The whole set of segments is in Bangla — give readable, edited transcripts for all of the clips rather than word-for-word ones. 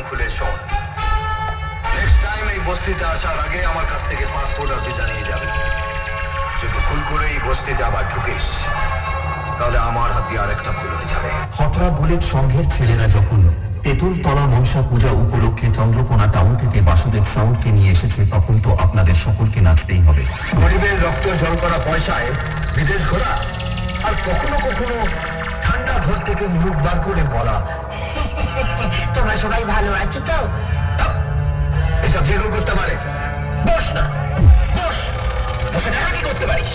খুলে শোন। নেক্সট টাইম এই বস্তিতে আসার আগে আমার কাছ থেকে পাসপোর্ট আর ভিসা নিয়ে যাবে। যদি ভুল করে এই বস্তিতে আবার ঢুকিস তাহলে আমার হাত দিয়ে আরেকটা ভুল হয়ে যাবে। হঠরা বুলেট সংঘের ছেলেরা যখন তেঁতুলতলা মনসা পূজা উপলক্ষে চন্দ্রকোনা টাউন থেকে বাসুদেব সাউন্ডকে নিয়ে এসেছে, তখন তো আপনাদের সকলকে নাচতেই হবে। গরিবের রক্ত জল করা পয়সায় বিদেশ ঘোরা, আর কখনো কখনো ঠান্ডা ঘর থেকে মুখ বার করে বলা তোমরা সবাই ভালো আছো তো? এসব যে কেউ করতে পারে। বস না, বস, বসে দেখা কি করতে পারিস?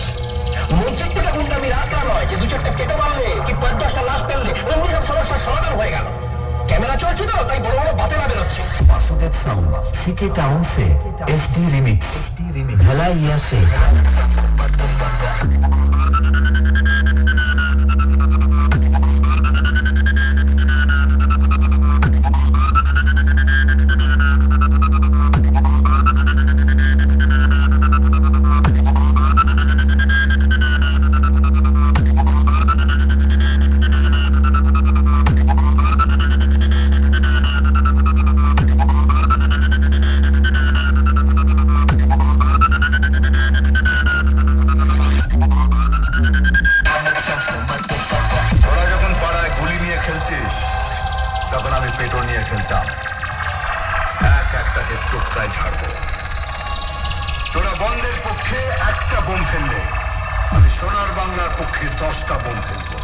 মঞ্চের থেকে গুন্ডামি রাখলাম নয় যে দু চারটা কেটে মারলে কি ৫-১০টা লাশ ফেললে অমনি সব সমস্যার সমাধান হয়ে গেল। ক্যামেরা চলছে তো, তাই বড় বড় বাতেলা বেরোচ্ছে। বাসুদেব সাউন্ড সিকে টাউন সে এসডি রিমিক্স ভেলা ইয়া সে। ওরা যখন পাড়ায় গুলি নিয়ে খেলছিস তখন আমি পেটো নিয়ে খেলতাম। এক একটাকে টুকরায় ছাড়বো। তোরা বন্ধের পক্ষে একটা বোম ফেললে আমি সোনার বাংলার পক্ষে 10টা বোম ফেলবো।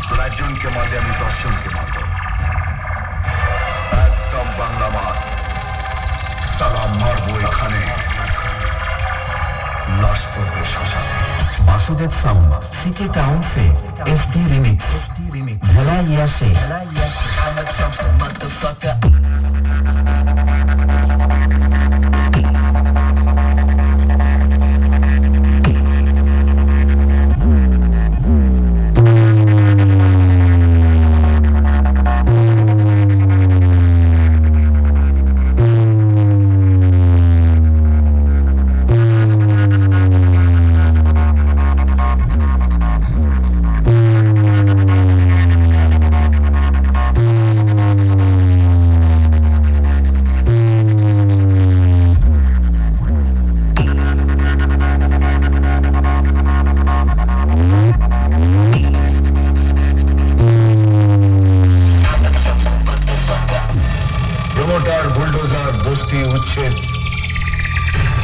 তোরা একজনকে মারলে আমি 10 জনকে মারবো। একদম বাংলা মার। সালাম মারবো এখানে, লাশ পড়বে শ্মশানে। বাসুদেব সাউন্ড সিকে টাউন সে এসডি রিমিক্স ভেলা ইয়া সে। প্রমোটার, বুলডোজার, বস্তি উচ্ছেদ,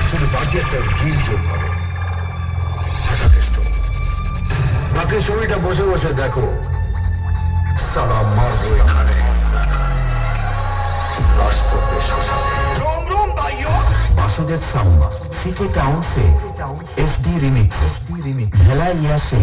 শুধু বাজেটটা গিল যোগ হবে। বাকি ছবিটা বসে বসে দেখো। সালাম মারবো এখানে, লাশ পড়বে শ্মশানে। বাসুদেব সাউন্ড সিকে টাউন সে এসডি রিমিক্স ভেলা ইয়া সে।